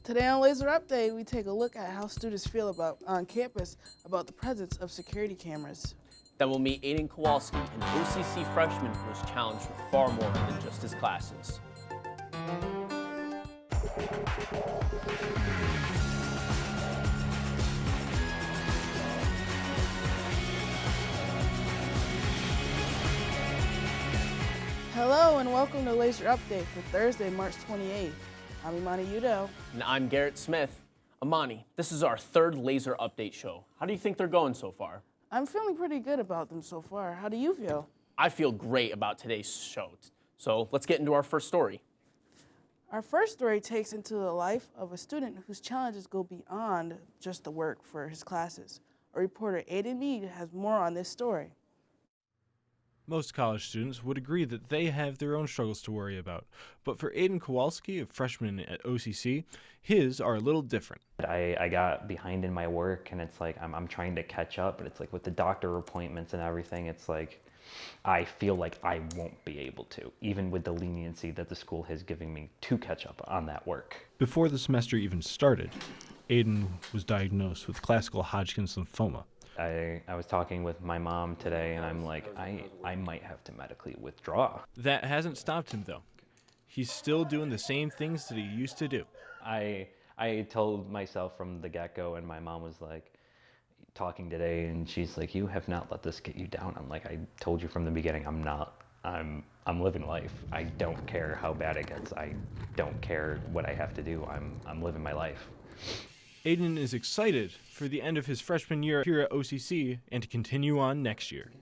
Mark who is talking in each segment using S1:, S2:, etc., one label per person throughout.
S1: Today on Laser Update, we take a look at how students feel on campus about the presence of security cameras.
S2: Then we'll meet Aiden Kowalski, an OCC freshman who was challenged with far more than just his classes.
S1: Hello and welcome to Laser Update for Thursday, March 28th. I'm Imani Udell.
S2: And I'm Garrett Smith. Imani, this is our third Laser Update show. How do you think they're going so far?
S1: I'm feeling pretty good about them so far. How do you feel?
S2: I feel great about today's show. So let's get into our first story.
S1: Our first story takes into the life of a student whose challenges go beyond just the work for his classes. Our reporter Aiden Mead has more on this story.
S3: Most college students would agree that they have their own struggles to worry about, but for Aiden Kowalski, a freshman at OCC, his are a little different.
S4: I got behind in my work, and it's like I'm trying to catch up, but it's like with the doctor appointments and everything, it's like I feel like I won't be able to, even with the leniency that the school has given me to catch up on that work.
S3: Before the semester even started, Aiden was diagnosed with classical Hodgkin's lymphoma.
S4: I was talking with my mom today, and I'm like, I might have to medically withdraw.
S3: That hasn't stopped him, though. He's still doing the same things that he used to do.
S4: I told myself from the get-go, and my mom was like, talking today, and she's like, you have not let this get you down. I'm like, I told you from the beginning, I'm not. I'm living life. I don't care how bad it gets. I don't care what I have to do. I'm living my life.
S3: Aiden is excited for the end of his freshman year here at OCC and to continue on next year.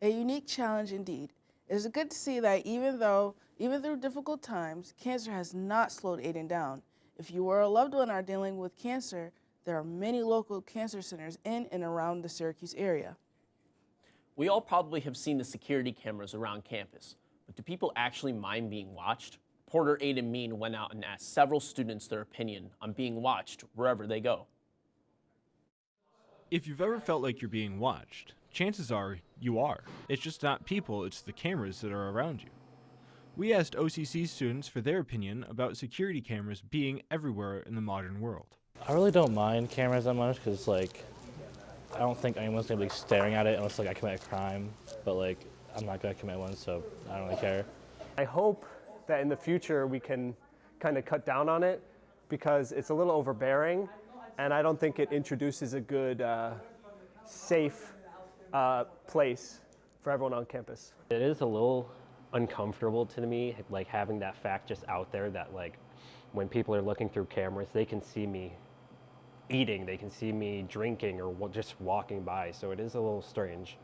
S1: A unique challenge indeed. It is good to see that even through difficult times, cancer has not slowed Aiden down. If you or a loved one are dealing with cancer, there are many local cancer centers in and around the Syracuse area.
S2: We all probably have seen the security cameras around campus, but do people actually mind being watched? Reporter Aiden Mead went out and asked several students their opinion on being watched wherever they go.
S3: If you've ever felt like you're being watched, chances are you are. It's just not people, it's the cameras that are around you. We asked OCC students for their opinion about security cameras being everywhere in the modern world.
S5: I really don't mind cameras that much because, like, I don't think anyone's going to be staring at it unless, like, I commit a crime. But, like, I'm not going to commit one, so I don't really care.
S6: I hope that in the future we can kind of cut down on it because it's a little overbearing, and I don't think it introduces a good, safe place for everyone on campus.
S7: It is a little uncomfortable to me, like having that fact just out there that, like, when people are looking through cameras, they can see me eating, they can see me drinking or just walking by, so it is a little strange.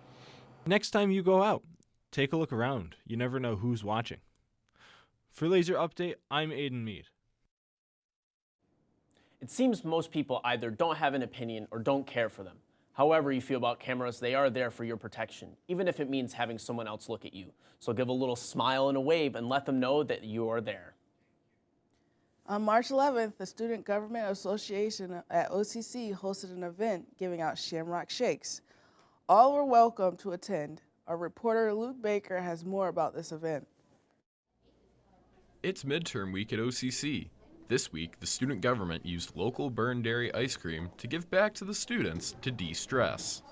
S3: Next time you go out, take a look around. You never know who's watching. For Laser Update, I'm Aiden Mead.
S2: It seems most people either don't have an opinion or don't care for them. However you feel about cameras, they are there for your protection, even if it means having someone else look at you. So give a little smile and a wave and let them know that you are there.
S1: On March 11th, the Student Government Association at OCC hosted an event giving out Shamrock Shakes. All were welcome to attend. Our reporter Luke Baker has more about this event.
S8: It's midterm week at OCC. This week, the student government used local Burn Dairy ice cream to give back to the students to de-stress.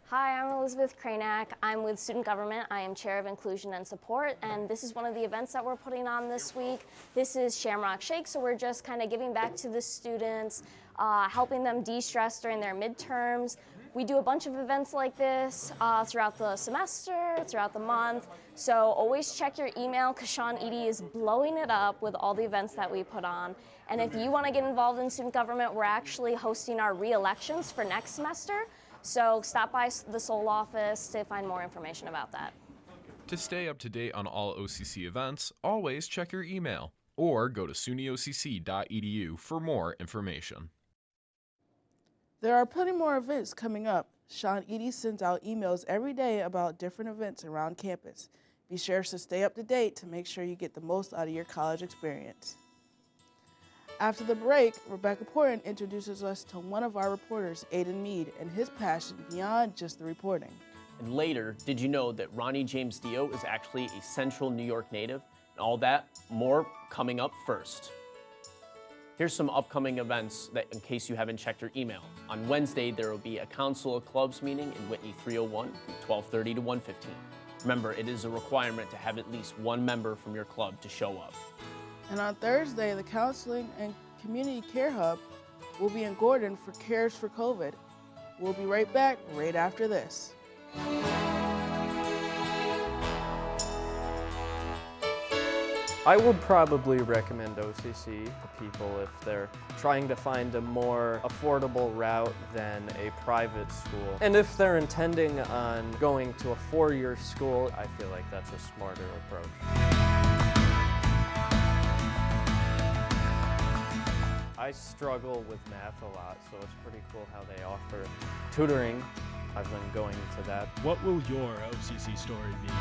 S9: Hi, I'm Elizabeth Kranak. I'm with Student Government. I am Chair of Inclusion and Support, and this is one of the events that we're putting on this week. This is Shamrock Shake, so we're just kind of giving back to the students, helping them de-stress during their midterms. We do a bunch of events like this throughout the semester, throughout the month, so always check your email because Sean Eady is blowing it up with all the events that we put on. And if you want to get involved in student government, we're actually hosting our re-elections for next semester. So stop by the Seoul office to find more information about that.
S8: To stay up to date on all OCC events, always check your email or go to sunyocc.edu for more information.
S1: There are plenty more events coming up. Sean Eady sends out emails every day about different events around campus. Be sure to stay up to date to make sure you get the most out of your college experience. After the break, Rebecca Porton introduces us to one of our reporters, Aiden Mead, and his passion beyond just the reporting.
S2: And later, did you know that Ronnie James Dio is actually a Central New York native? And all that, more coming up first. Here's some upcoming events that, in case you haven't checked your email. On Wednesday, there will be a Council of Clubs meeting in Whitney 301 from 12:30 to 1:15. Remember, it is a requirement to have at least one member from your club to show up.
S1: And on Thursday, the Counseling and Community Care Hub will be in Gordon for Cares for COVID. We'll be right back right after this.
S6: I would probably recommend OCC to people if they're trying to find a more affordable route than a private school. And if they're intending on going to a four-year school, I feel like that's a smarter approach. I struggle with math a lot, so it's pretty cool how they offer tutoring. I've been going to that.
S3: What will your OCC story be?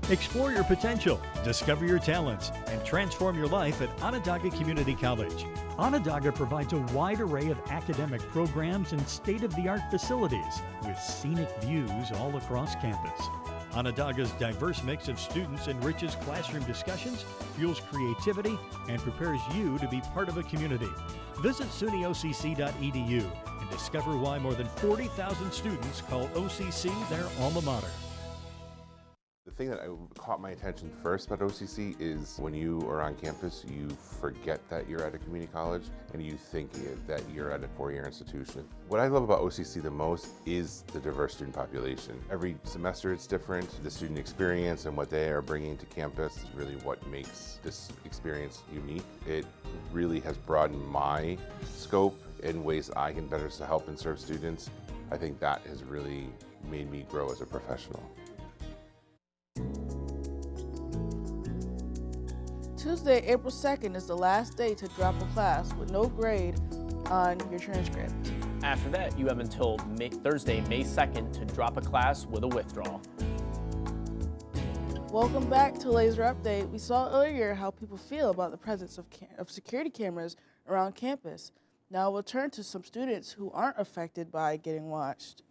S10: Explore your potential, discover your talents, and transform your life at Onondaga Community College. Onondaga provides a wide array of academic programs and state-of-the-art facilities with scenic views all across campus. Onondaga's diverse mix of students enriches classroom discussions, fuels creativity, and prepares you to be part of a community. Visit sunyocc.edu and discover why more than 40,000 students call OCC their alma mater.
S11: The thing that caught my attention first about OCC is when you are on campus, you forget that you're at a community college and you think that you're at a four-year institution. What I love about OCC the most is the diverse student population. Every semester it's different. The student experience and what they are bringing to campus is really what makes this experience unique. It really has broadened my scope in ways I can better help and serve students. I think that has really made me grow as a professional.
S1: Tuesday, April 2nd is the last day to drop a class with no grade on your transcript.
S2: After that, you have until Thursday, May 2nd to drop a class with a withdrawal.
S1: Welcome back to Laser Update. We saw earlier how people feel about the presence of security cameras around campus. Now we'll turn to some students who aren't affected by getting watched.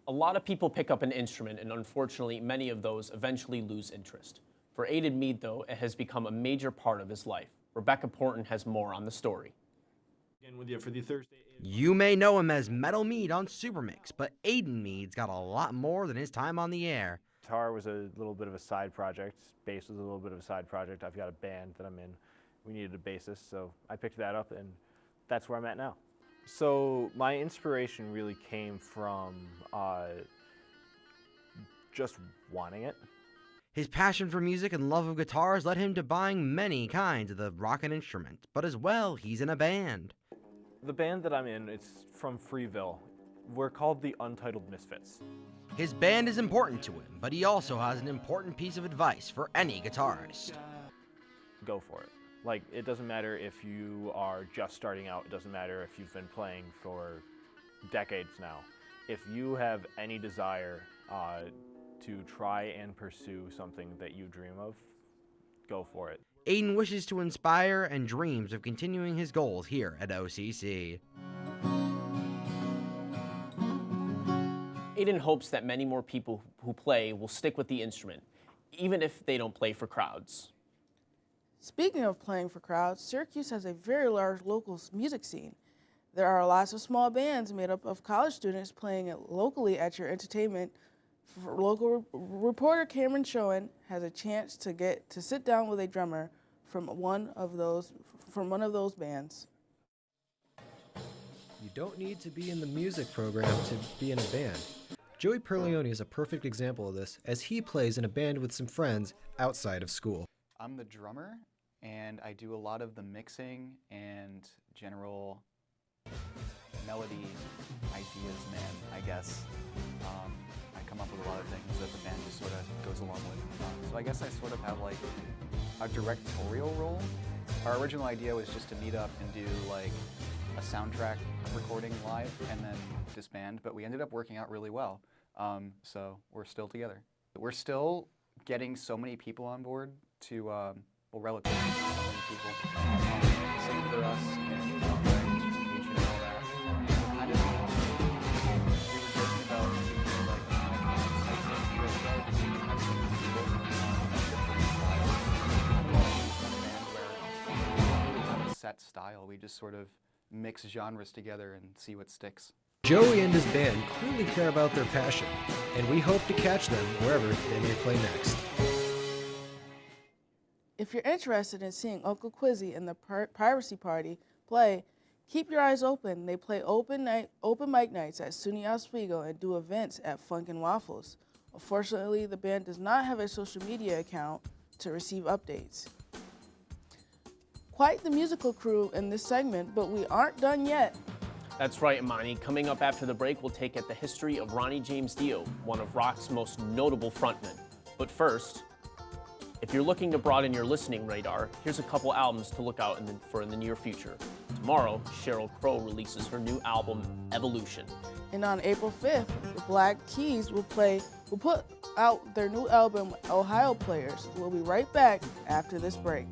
S2: A lot of people pick up an instrument, and unfortunately, many of those eventually lose interest. For Aiden Mead, though, it has become a major part of his life. Rebecca Porton has more on the story.
S3: Again with you for the Thursday.
S12: You may know him as Metal Mead on Supermix, but Aiden Mead's got a lot more than his time on the air.
S13: Guitar was a little bit of a side project. Bass was a little bit of a side project. I've got a band that I'm in. We needed a bassist, so I picked that up, and that's where I'm at now. So my inspiration really came from just wanting it.
S12: His passion for music and love of guitars led him to buying many kinds of the rockin' instrument, but as well, he's in a band.
S13: The band that I'm in, it's from Freeville. We're called the Untitled Misfits.
S12: His band is important to him, but he also has an important piece of advice for any guitarist.
S13: Go for it. Like, it doesn't matter if you are just starting out. It doesn't matter if you've been playing for decades now. If you have any desire to try and pursue something that you dream of, go for it.
S12: Aiden wishes to inspire and dreams of continuing his goals here at OCC.
S2: Aiden hopes that many more people who play will stick with the instrument, even if they don't play for crowds.
S1: Speaking of playing for crowds, Syracuse has a very large local music scene. There are lots of small bands made up of college students playing locally at your entertainment. Local reporter Cameron Schoen has a chance to sit down with a drummer from one of those bands.
S14: You don't need to be in the music program to be in a band. Joey Perleone is a perfect example of this, as he plays in a band with some friends outside of school.
S15: I'm the drummer, and I do a lot of the mixing and general melody ideas, I guess. I come up with a lot of things that the band just sort of goes along with. So I guess I sort of have like a directorial role. Our original idea was just to meet up and do like a soundtrack recording live and then disband, but we ended up working out really well. So we're still together. We're still getting so many people on board to, well, relatively so many people sing for us and instrumentation and all that. Kind of, we were joking about doing like an iconic type of radio, because we have so many people different styles. style. We just sort of mix genres together and see what sticks.
S14: Joey and his band clearly care about their passion, and we hope to catch them wherever they may play next.
S1: If you're interested in seeing Uncle Quizzy and the Piracy Party play, keep your eyes open. They play open mic nights at SUNY Oswego and do events at Funk and Waffles. Unfortunately, the band does not have a social media account to receive updates. Quite the musical crew in this segment, but we aren't done yet.
S2: That's right, Imani. Coming up after the break, we'll take at the history of Ronnie James Dio, one of rock's most notable frontmen. But first, if you're looking to broaden your listening radar, here's a couple albums to look out for in the near future. Tomorrow, Sheryl Crow releases her new album, Evolution.
S1: And on April 5th, the Black Keys will put out their new album, Ohio Players. We'll be right back after this break.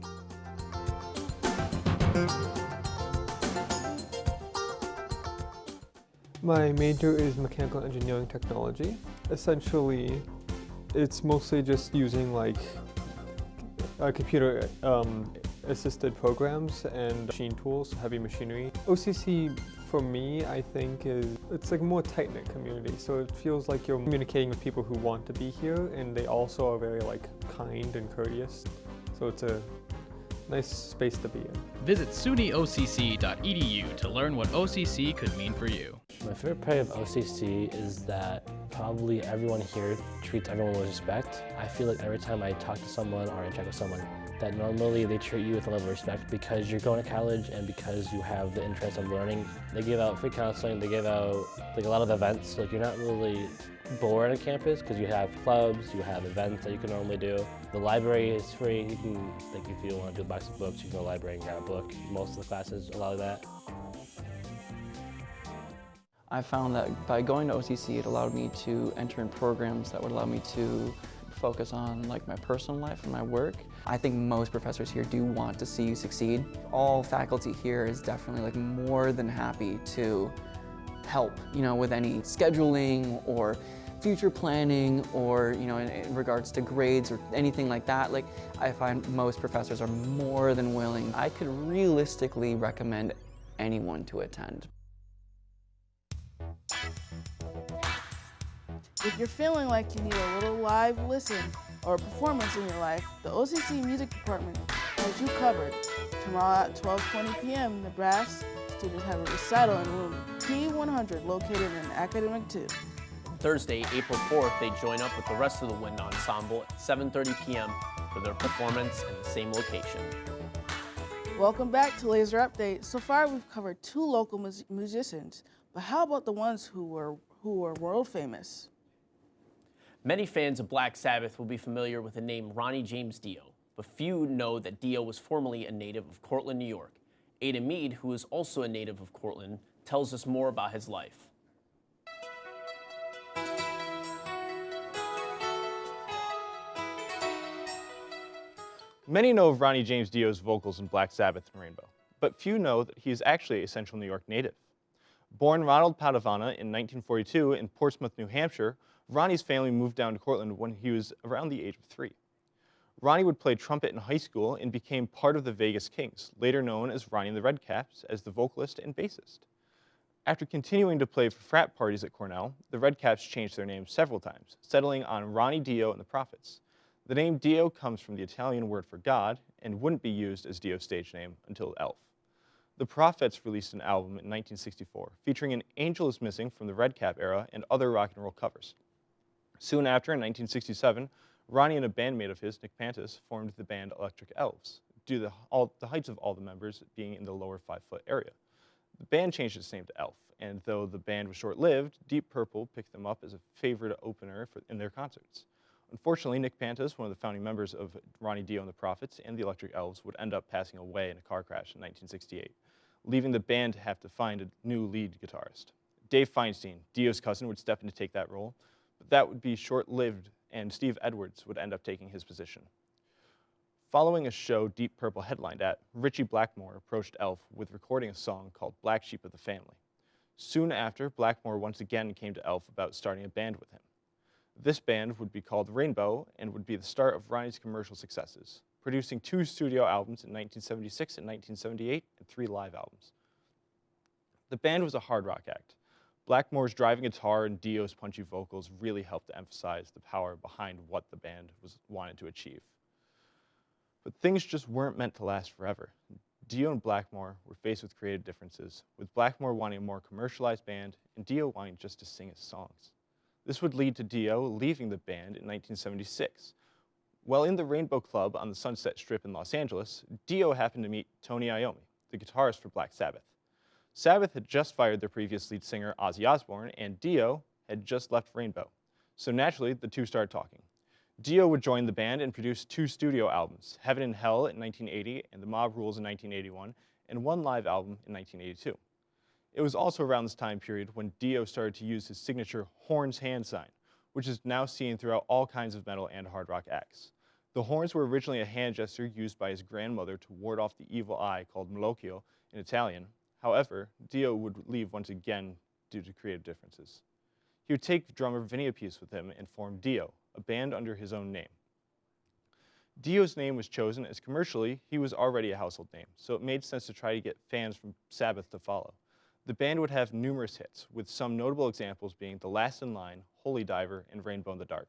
S16: My major is mechanical engineering technology. Essentially, it's mostly just using like computer assisted programs and machine tools, heavy machinery. OCC for me, I think it's like a more tight-knit community. So it feels like you're communicating with people who want to be here, and they also are very like kind and courteous. So it's a nice space to be in.
S17: Visit sunyocc.edu to learn what OCC could mean for you.
S5: My favorite part of OCC is that probably everyone here treats everyone with respect. I feel like every time I talk to someone or interact with someone, that normally they treat you with a level of respect because you're going to college and because you have the interest of learning. They give out free counseling, they give out like a lot of events. Like you're not really bored on campus because you have clubs, you have events that you can normally do. The library is free. You can, like if you want to do a box of books, you can go to the library and grab a book. Most of the classes allow that.
S18: I found that by going to OCC, it allowed me to enter in programs that would allow me to focus on like my personal life and my work. I think most professors here do want to see you succeed. All faculty here is definitely like more than happy to help, you know, with any scheduling or future planning or, you know, in regards to grades or anything like that. Like I find most professors are more than willing. I could realistically recommend anyone to attend.
S1: If you're feeling like you need a little live listen or performance in your life, the OCC Music Department has you covered. Tomorrow at 12:20 p.m., the brass students have a recital in room P100 located in Academic 2.
S2: Thursday, April 4th, they join up with the rest of the Wind Ensemble at 7:30 p.m. for their performance in the same location.
S1: Welcome back to Laser Update. So far, we've covered 2 local musicians, but how about the ones who were world famous?
S2: Many fans of Black Sabbath will be familiar with the name Ronnie James Dio, but few know that Dio was formerly a native of Cortland, New York. Ada Mead, who is also a native of Cortland, tells us more about his life.
S3: Many know of Ronnie James Dio's vocals in Black Sabbath and Rainbow, but few know that he is actually a Central New York native. Born Ronald Padavana in 1942 in Portsmouth, New Hampshire, Ronnie's family moved down to Cortland when he was around the age of 3. Ronnie would play trumpet in high school and became part of the Vegas Kings, later known as Ronnie and the Redcaps, as the vocalist and bassist. After continuing to play for frat parties at Cornell, the Redcaps changed their name several times, settling on Ronnie Dio and the Prophets. The name Dio comes from the Italian word for God and wouldn't be used as Dio's stage name until Elf. The Prophets released an album in 1964 featuring An Angel Is Missing from the Redcap era and other rock and roll covers. Soon after, in 1967, Ronnie and a bandmate of his, Nick Pantis, formed the band Electric Elves, due to the heights of all the members being in the lower 5-foot area. The band changed its name to Elf, and though the band was short-lived, Deep Purple picked them up as a favorite opener in their concerts. Unfortunately, Nick Pantis, one of the founding members of Ronnie Dio and the Prophets and the Electric Elves, would end up passing away in a car crash in 1968, leaving the band to have to find a new lead guitarist. Dave Feinstein, Dio's cousin, would step in to take that role, but that would be short-lived, and Steve Edwards would end up taking his position. Following a show Deep Purple headlined at, Ritchie Blackmore approached Elf with recording a song called Black Sheep of the Family. Soon after, Blackmore once again came to Elf about starting a band with him. This band would be called Rainbow and would be the start of Ronnie's commercial successes, producing 2 studio albums in 1976 and 1978 and 3 live albums. The band was a hard rock act. Blackmore's driving guitar and Dio's punchy vocals really helped to emphasize the power behind what the band wanted to achieve. But things just weren't meant to last forever. Dio and Blackmore were faced with creative differences, with Blackmore wanting a more commercialized band and Dio wanting just to sing his songs. This would lead to Dio leaving the band in 1976. While in the Rainbow Club on the Sunset Strip in Los Angeles, Dio happened to meet Tony Iommi, the guitarist for Black Sabbath. Sabbath had just fired their previous lead singer Ozzy Osbourne, and Dio had just left Rainbow. So naturally, the two started talking. Dio would join the band and produce 2 studio albums, Heaven and Hell in 1980 and The Mob Rules in 1981, and 1 live album in 1982. It was also around this time period when Dio started to use his signature horns hand sign, which is now seen throughout all kinds of metal and hard rock acts. The horns were originally a hand gesture used by his grandmother to ward off the evil eye called malocchio in Italian. However, Dio would leave once again due to creative differences. He would take drummer Vinny Appice with him and form Dio, a band under his own name. Dio's name was chosen as commercially he was already a household name, so it made sense to try to get fans from Sabbath to follow. The band would have numerous hits, with some notable examples being The Last in Line, Holy Diver, and Rainbow in the Dark.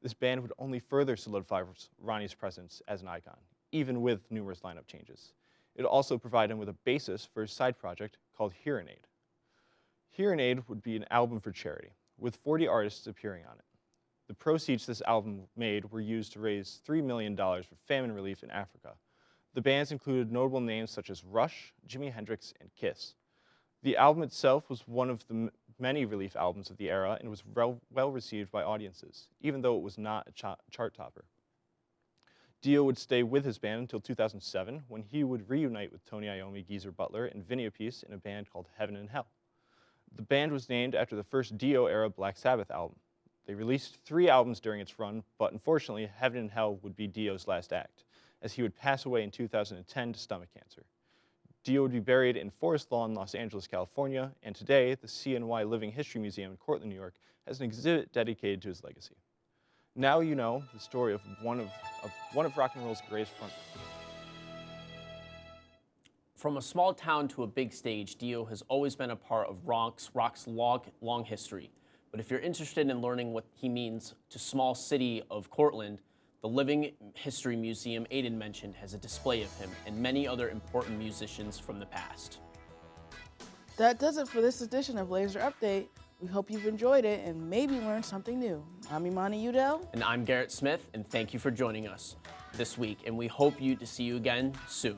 S3: This band would only further solidify Ronnie's presence as an icon, even with numerous lineup changes. It also provided him with a basis for his side project called Hearing Aid. Hearing Aid would be an album for charity, with 40 artists appearing on it. The proceeds this album made were used to raise $3 million for famine relief in Africa. The bands included notable names such as Rush, Jimi Hendrix, and Kiss. The album itself was one of the many relief albums of the era and was well received by audiences, even though it was not a chart topper. Dio would stay with his band until 2007, when he would reunite with Tony Iommi, Geezer Butler, and Vinny Appice in a band called Heaven and Hell. The band was named after the first Dio-era Black Sabbath album. They released 3 albums during its run, but unfortunately, Heaven and Hell would be Dio's last act, as he would pass away in 2010 to stomach cancer. Dio would be buried in Forest Lawn, Los Angeles, California, and today, the CNY Living History Museum in Cortland, New York, has an exhibit dedicated to his legacy. Now you know the story of one of rock and roll's greatest frontmen.
S2: From a small town to a big stage, Dio has always been a part of rock's long history. But if you're interested in learning what he means to small city of Cortland, the Living History Museum Aiden mentioned has a display of him and many other important musicians from the past.
S1: That does it for this edition of Laser Update. We hope you've enjoyed it and maybe learned something new. I'm Imani Udell.
S2: And I'm Garrett Smith, and thank you for joining us this week, and we hope to see you again soon.